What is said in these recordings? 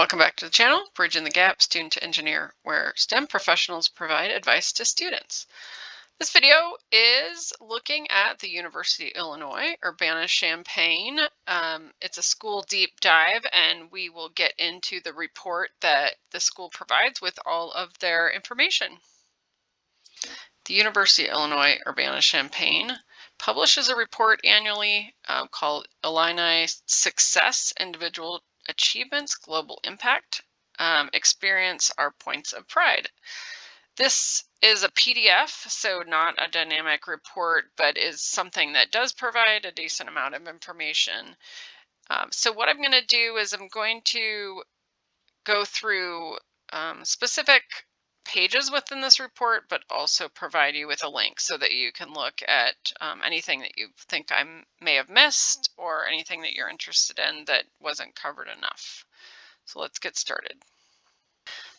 Welcome back to the channel, Bridging the Gap Student to Engineer, where STEM professionals provide advice to students. This video is looking at the University of Illinois Urbana-Champaign. It's a school deep dive, and we will get into the report that the school provides with all of their information. The University of Illinois Urbana-Champaign publishes a report annually called Illini Success, Individual Achievements, Global Impact, Experience Our Points of Pride. This is a PDF, so not a dynamic report, but is something that does provide a decent amount of information. So what I'm going to do is I'm going to go through specific pages within this report, but also provide you with a link so that you can look at anything that you think I may have missed or anything that you're interested in that wasn't covered enough. So let's get started.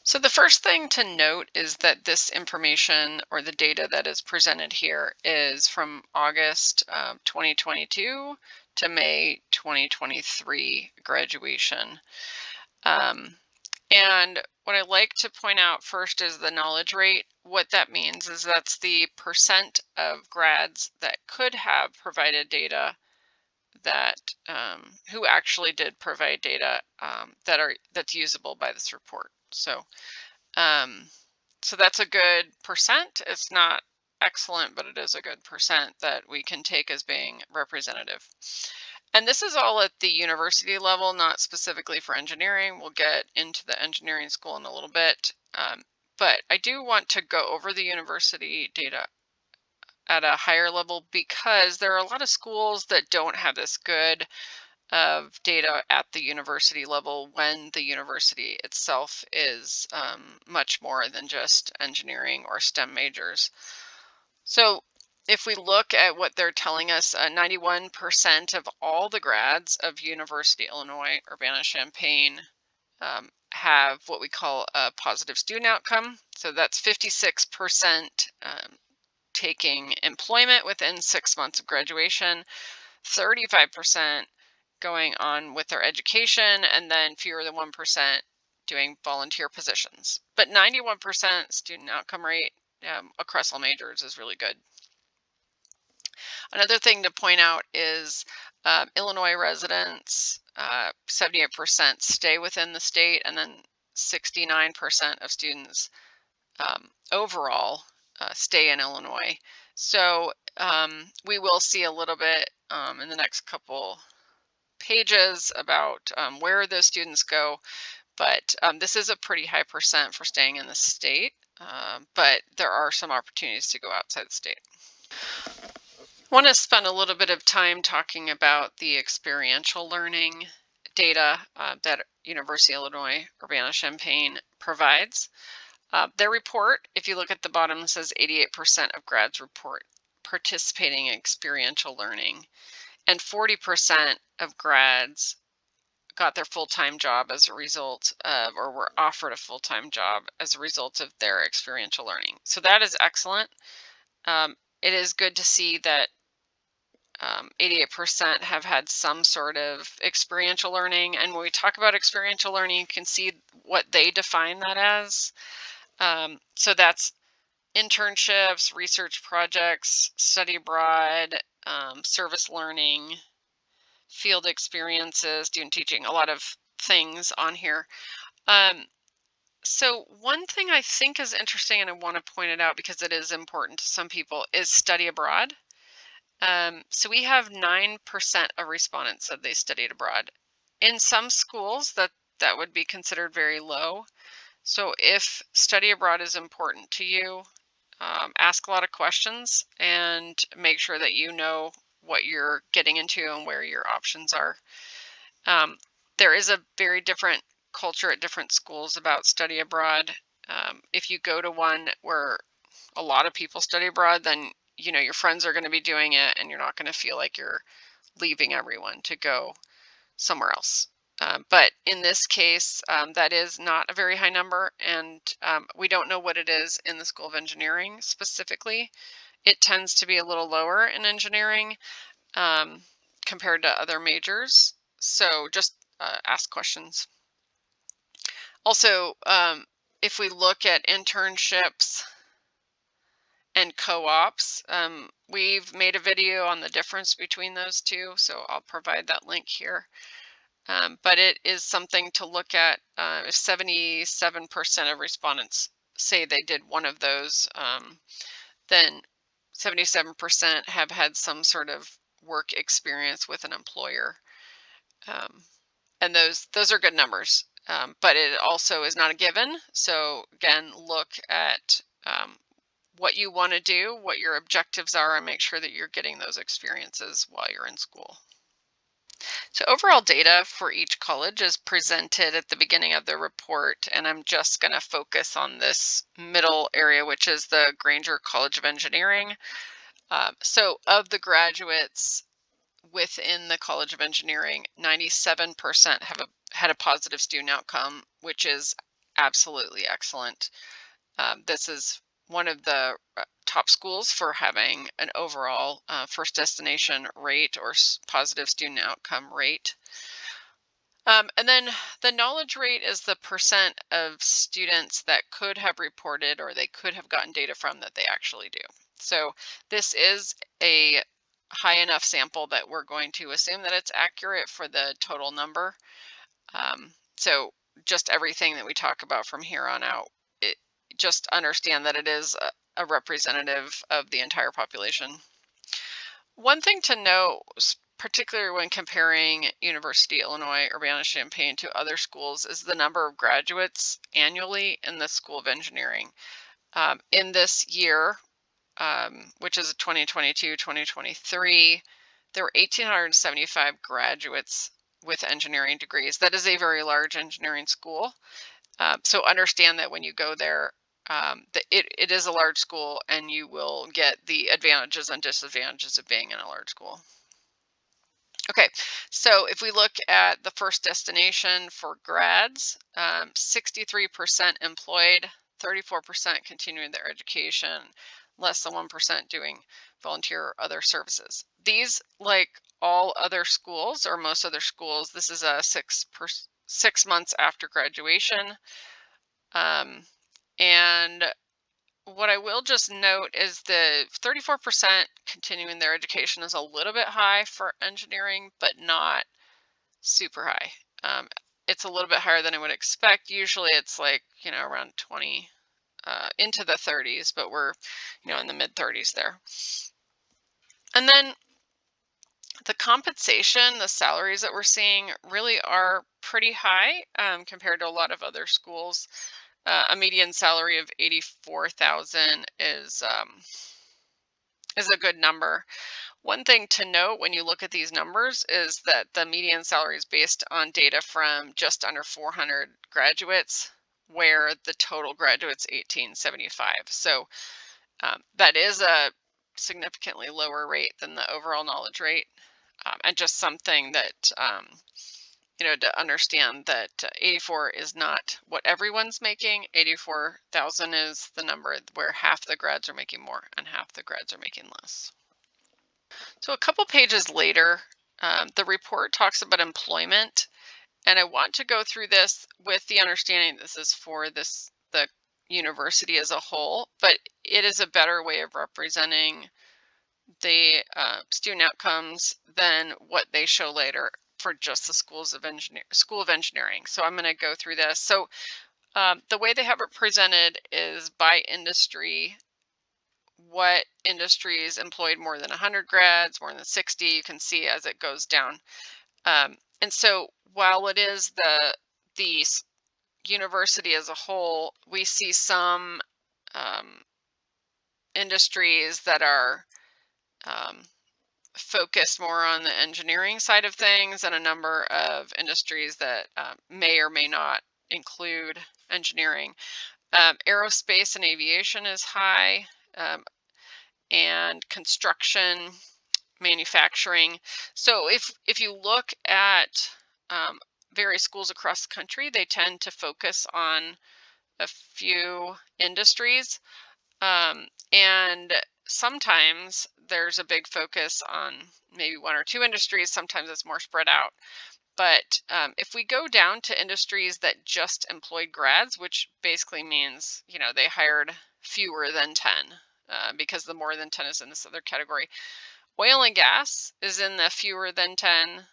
So the first thing to note is that this information or the data that is presented here is from August 2022 to May 2023 graduation. And what I like to point out first is the knowledge rate. What that means is that's the percent of grads that could have provided data that who actually did provide data that's usable by this report. So that's a good percent. It's not excellent, but it is a good percent that we can take as being representative. And this is all at the university level, not specifically for engineering. We'll get into the engineering school in a little bit. But I do want to go over the university data at a higher level because there are a lot of schools that don't have this good of data at the university level when the university itself is much more than just engineering or STEM majors. So if we look at what they're telling us, 91% of all the grads of University of Illinois Urbana-Champaign have what we call a positive student outcome. So that's 56% taking employment within 6 months of graduation, 35% going on with their education, and then fewer than 1% doing volunteer positions. But 91% student outcome rate across all majors is really good. Another thing to point out is Illinois residents, 78% stay within the state, and then 69% of students overall stay in Illinois. So we will see a little bit in the next couple pages about where those students go, but this is a pretty high percent for staying in the state, but there are some opportunities to go outside the state. I want to spend a little bit of time talking about the experiential learning data that University of Illinois Urbana-Champaign provides. Their report, if you look at the bottom, says 88% of grads report participating in experiential learning, and 40% of grads got their full-time job as a result of, or were offered a full-time job as a result of their experiential learning. So that is excellent. It is good to see that 88% have had some sort of experiential learning. And when we talk about experiential learning, you can see what they define that as. So that's internships, research projects, study abroad, service learning, field experiences, student teaching, a lot of things on here. So one thing I think is interesting, and I want to point it out because it is important to some people, is study abroad. So we have 9% of respondents said they studied abroad. In some schools, that would be considered very low. So if study abroad is important to you, ask a lot of questions and make sure that you know what you're getting into and where your options are. There is a very different culture at different schools about study abroad. If you go to one where a lot of people study abroad, then your friends are going to be doing it and you're not going to feel like you're leaving everyone to go somewhere else. But in this case, that is not a very high number, and we don't know what it is in the School of Engineering specifically. It tends to be a little lower in engineering compared to other majors. So just ask questions. Also, if we look at internships and co-ops, we've made a video on the difference between those two, so I'll provide that link here. But it is something to look at. If 77% of respondents say they did one of those, then 77% have had some sort of work experience with an employer. Um, and those are good numbers, but it also is not a given. So again, look at what you want to do, what your objectives are, and make sure that you're getting those experiences while you're in school. So overall data for each college is presented at the beginning of the report, and I'm just going to focus on this middle area, which is the Grainger College of Engineering. So of the graduates within the College of Engineering, 97% had a positive student outcome, which is absolutely excellent. This is one of the top schools for having an overall first destination rate or positive student outcome rate. And then the knowledge rate is the percent of students that could have reported or they could have gotten data from that they actually do. So this is a high enough sample that we're going to assume that it's accurate for the total number. So just everything that we talk about from here on out, just understand that it is a representative of the entire population. One thing to note, particularly when comparing University of Illinois Urbana-Champaign to other schools, is the number of graduates annually in the School of Engineering. In this year, which is 2022-2023, there were 1,875 graduates with engineering degrees. That is a very large engineering school. So understand that when you go there, it is a large school, and you will get the advantages and disadvantages of being in a large school. Okay, so if we look at the first destination for grads, 63% employed, 34% continuing their education, less than 1% doing volunteer or other services. These, like all other schools or most other schools, this is a 6 months after graduation. And what I will just note is the 34% continuing their education is a little bit high for engineering, but not super high. It's a little bit higher than I would expect. Usually it's like, around 20 into the 30s, but we're, in the mid 30s there. And then the compensation, the salaries that we're seeing really are pretty high compared to a lot of other schools. A median salary of 84,000 is a good number. One thing to note when you look at these numbers is that the median salary is based on data from just under 400 graduates, where the total graduates 1,875. So that is a significantly lower rate than the overall knowledge rate, and just something that to understand that 84 is not what everyone's making. 84,000 is the number where half the grads are making more and half the grads are making less. So a couple pages later, the report talks about employment, and I want to go through this with the understanding this is for the university as a whole, but it is a better way of representing the student outcomes than what they show later for just the School of Engineering. So I'm going to go through this. So the way they have it presented is by industry. What industries employed more than 100 grads, more than 60, you can see as it goes down. And so while it is the university as a whole, we see some industries that are focused more on the engineering side of things, and a number of industries that may or may not include engineering. Aerospace and aviation is high, and construction, manufacturing. So if you look at various schools across the country, they tend to focus on a few industries, and sometimes there's a big focus on maybe one or two industries. Sometimes it's more spread out. But if we go down to industries that just employed grads, which basically means, they hired fewer than 10, because the more than 10 is in this other category. Oil and gas is in the fewer than 10.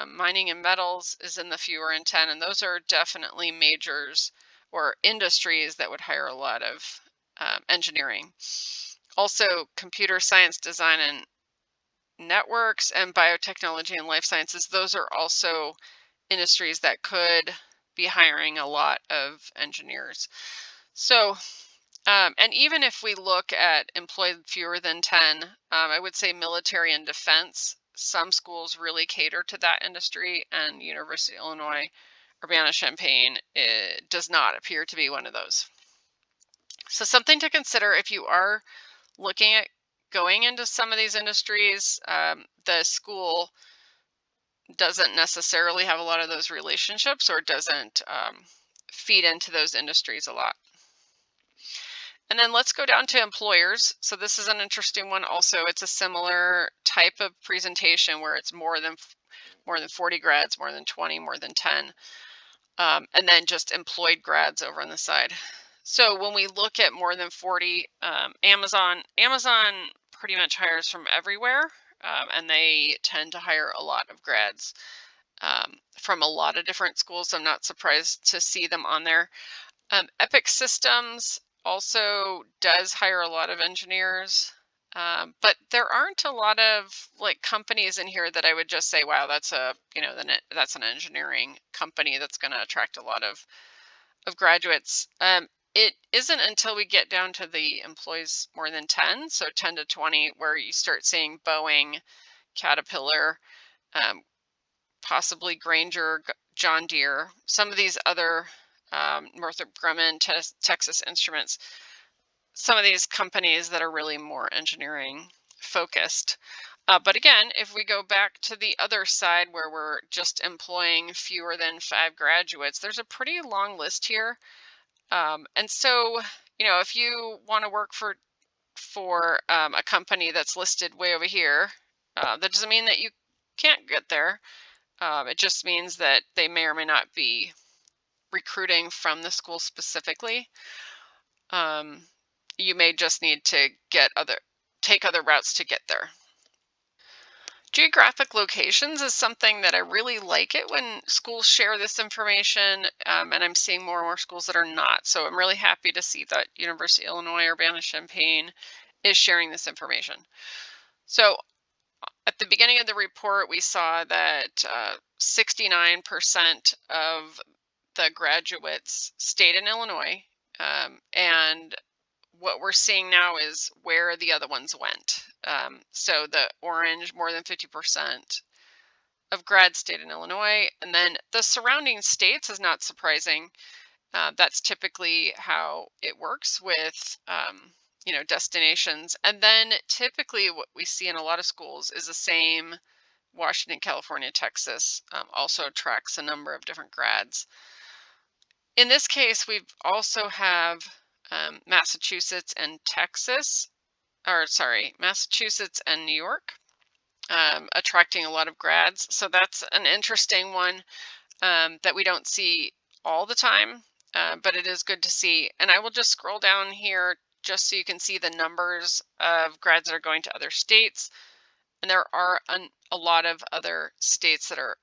Mining and metals is in the fewer than 10. And those are definitely majors or industries that would hire a lot of engineering. Also, computer science, design, and networks, and biotechnology and life sciences, those are also industries that could be hiring a lot of engineers. So, and even if we look at employed fewer than 10, I would say military and defense, some schools really cater to that industry, and University of Illinois Urbana-Champaign, it does not appear to be one of those. So something to consider if you are looking at going into some of these industries, the school doesn't necessarily have a lot of those relationships, or doesn't feed into those industries a lot. And then let's go down to employers. So this is an interesting one also. It's a similar type of presentation where it's more than 40 grads, more than 20, more than 10, and then just employed grads over on the side. So when we look at more than 40, Amazon pretty much hires from everywhere, and they tend to hire a lot of grads from a lot of different schools. I'm not surprised to see them on there. Epic Systems also does hire a lot of engineers, but there aren't a lot of like companies in here that I would just say, wow, that's that's an engineering company that's going to attract a lot of graduates. It isn't until we get down to the employees more than 10, so 10 to 20, where you start seeing Boeing, Caterpillar, um, possibly Grainger, John Deere, some of these other, Northrop Grumman, Texas Instruments, some of these companies that are really more engineering focused. But again, if we go back to the other side where we're just employing fewer than 5 graduates, there's a pretty long list here. And so, if you want to work for a company that's listed way over here, that doesn't mean that you can't get there. It just means that they may or may not be recruiting from the school specifically. You may just need to take other routes to get there. Geographic locations is something that I really like it when schools share this information, and I'm seeing more and more schools that are not. So I'm really happy to see that University of Illinois Urbana-Champaign is sharing this information. So at the beginning of the report, we saw that 69% of the graduates stayed in Illinois, and what we're seeing now is where the other ones went. So the orange, more than 50% of grads stayed in Illinois, and then the surrounding states is not surprising. That's typically how it works with, destinations. And then typically what we see in a lot of schools is the same. Washington, California, Texas also attracts a number of different grads. In this case, we also have Massachusetts and Texas, or sorry, Massachusetts and New York, attracting a lot of grads. So that's an interesting one that we don't see all the time, but it is good to see. And I will just scroll down here just so you can see the numbers of grads that are going to other states. And there are a lot of other states that are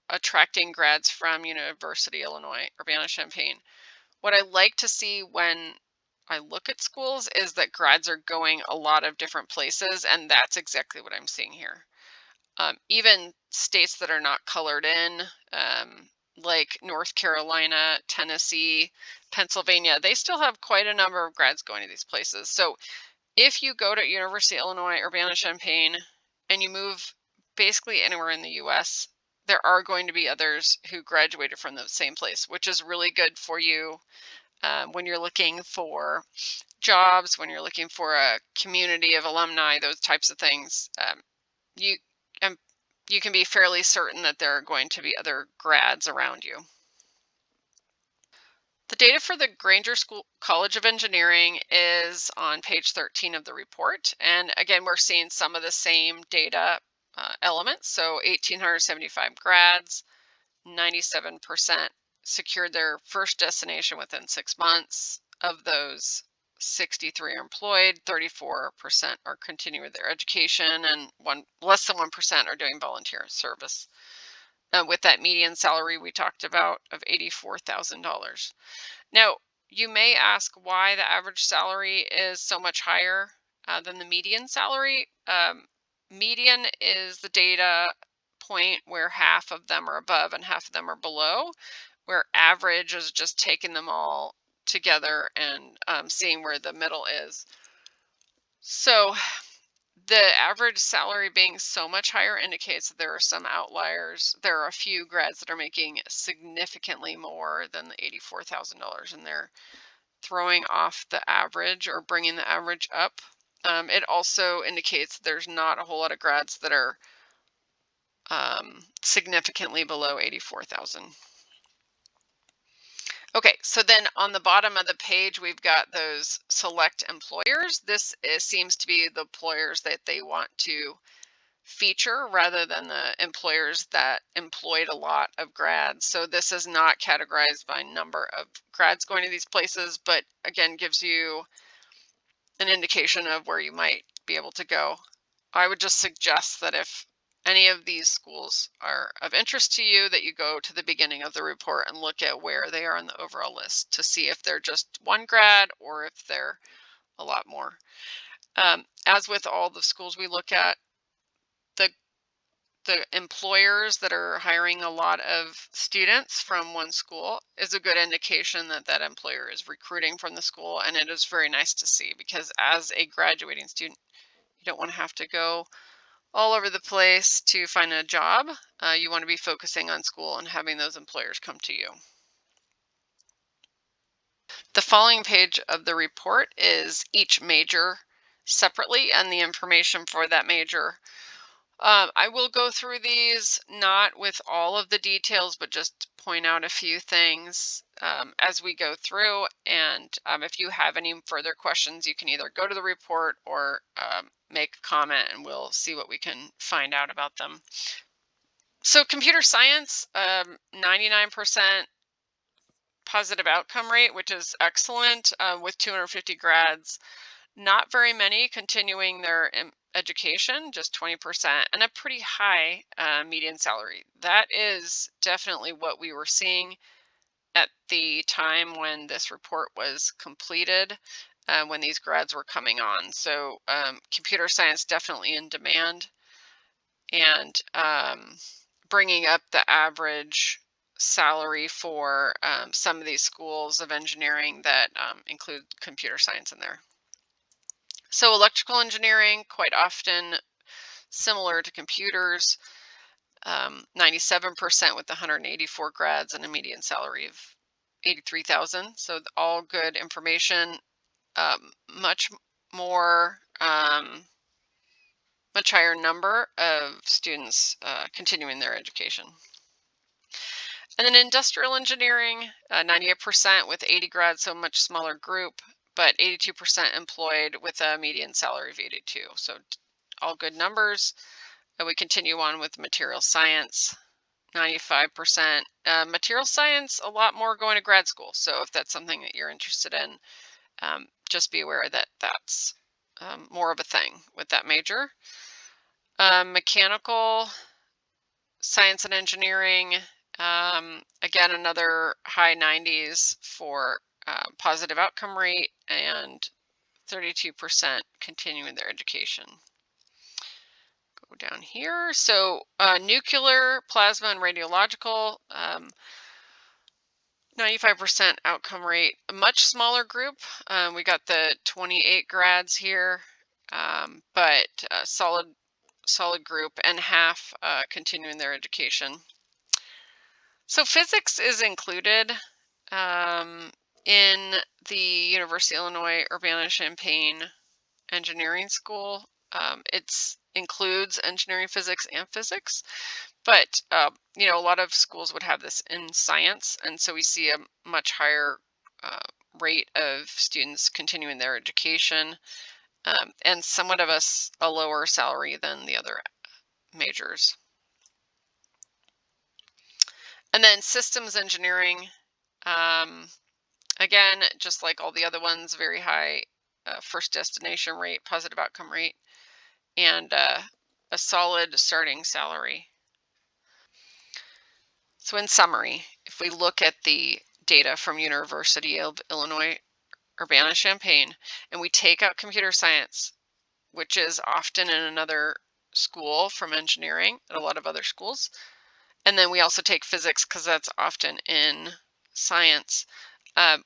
attracting grads from University of Illinois Urbana-Champaign. What I like to see when I look at schools is that grads are going a lot of different places, and that's exactly what I'm seeing here. Even states that are not colored in, like North Carolina, Tennessee, Pennsylvania, they still have quite a number of grads going to these places. So if you go to University of Illinois Urbana-Champaign and you move basically anywhere in the US, there are going to be others who graduated from the same place, which is really good for you when you're looking for jobs, when you're looking for a community of alumni, those types of things. You um, you can be fairly certain that there are going to be other grads around you. The data for the Grainger School College of Engineering is on page 13 of the report. And again, we're seeing some of the same data elements. So 1,875 grads, 97% secured their first destination within 6 months. Of those, 63 are employed, 34% are continuing their education, and less than 1% are doing volunteer service. With that median salary we talked about of $84,000. Now, you may ask why the average salary is so much higher than the median salary. Median is the data point where half of them are above and half of them are below, where average is just taking them all together and seeing where the middle is. So the average salary being so much higher indicates that there are some outliers. There are a few grads that are making significantly more than the $84,000, and they're throwing off the average or bringing the average up. It also indicates there's not a whole lot of grads that are significantly below 84,000. Okay, so then on the bottom of the page, we've got those select employers. This seems to be the employers that they want to feature rather than the employers that employed a lot of grads. So this is not categorized by number of grads going to these places, but again, gives you an indication of where you might be able to go. I would just suggest that if any of these schools are of interest to you, that you go to the beginning of the report and look at where they are on the overall list to see if they're just one grad or if they're a lot more. As with all the schools we look at, the employers that are hiring a lot of students from one school is a good indication that that employer is recruiting from the school. And it is very nice to see, because as a graduating student, you don't want to have to go all over the place to find a job. You want to be focusing on school and having those employers come to you. The following page of the report is each major separately and the information for that major. I will go through these, not with all of the details, but just point out a few things as we go through. And if you have any further questions, you can either go to the report or make a comment, and we'll see what we can find out about them. So computer science, 99% positive outcome rate, which is excellent, with 250 grads. Not very many continuing their education, just 20%, and a pretty high median salary. That is definitely what we were seeing at the time when this report was completed, when these grads were coming on. So computer science definitely in demand, and bringing up the average salary for some of these schools of engineering that include computer science in there. So electrical engineering, quite often similar to computers, 97% with 184 grads and a median salary of 83,000. So all good information. Much more, much higher number of students continuing their education. And then industrial engineering, 98% with 80 grads, so much smaller group, but 82% employed with a median salary of 82. So all good numbers. And we continue on with material science, 95%. Material science, a lot more going to grad school. So if that's something that you're interested in, just be aware that that's more of a thing with that major. Mechanical science and engineering, again, another high 90s for positive outcome rate, and 32% continuing their education. Go down here. So nuclear, plasma, and radiological, 95% outcome rate. A much smaller group. We got the 28 grads here, but solid group, and half continuing their education. So physics is included in the University of Illinois Urbana-Champaign Engineering School. It includes engineering, physics, and physics, but you know, a lot of schools would have this in science, and so we see a much higher rate of students continuing their education, and somewhat of a lower salary than the other majors. And then systems engineering, um, again, just like all the other ones, very high first destination rate, positive outcome rate, and a solid starting salary. So in summary, if we look at the data from University of Illinois Urbana-Champaign, and we take out computer science, which is often in another school from engineering at a lot of other schools, and then we also take physics because that's often in science. Um,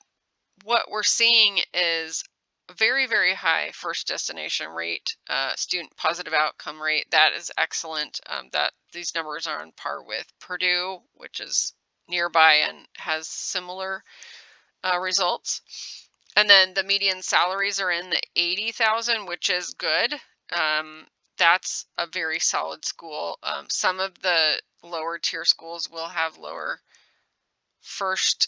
what we're seeing is a very, very high first destination rate, student positive outcome rate. That is excellent. That these numbers are on par with Purdue, which is nearby and has similar results. And then the median salaries are in the 80,000, which is good. Um, that's a very solid school. Some of the lower tier schools will have lower first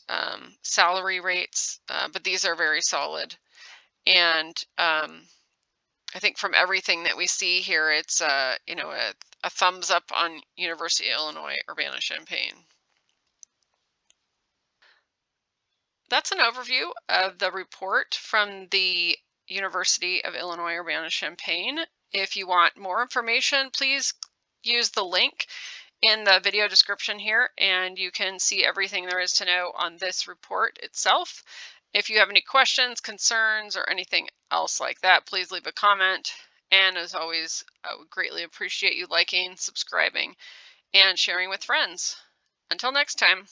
salary rates, but these are very solid. And I think from everything that we see here, it's a thumbs up on University of Illinois Urbana-Champaign. That's an overview of the report from the University of Illinois Urbana-Champaign. If you want more information, please use the link in the video description here, and you can see everything there is to know on this report itself. If you have any questions, concerns, or anything else like that, please leave a comment. And as always, I would greatly appreciate you liking, subscribing, and sharing with friends. Until next time.